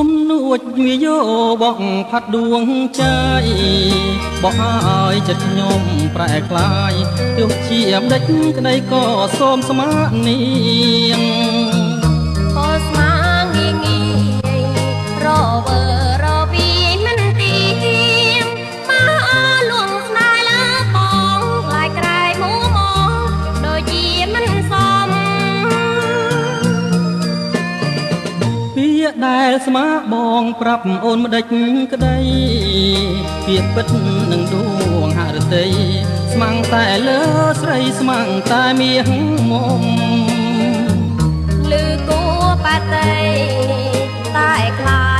គុំនួចវាយោបកផាត់ដួងใจបកឲ្យចិត្តខ្ញុំប្រែក្លាយទោះជាម្ដេចក្ដីក៏សូមស្មានាងក៏ស្មាងាយងាយរវើរវីមិនទីមកលួងស្នេហ៍លើបងខ្លាយក្រែមួមកដូចជាមិនសមពាក្យដែលស្មាបងប្រាប់អូនម្ដេចក្ដីពាក្យពិតនឹងដួងហឫទ័យស្មាំងតែលើស្រីស្មាំងតែមាសមុំលឺគួបតីតែខ្លា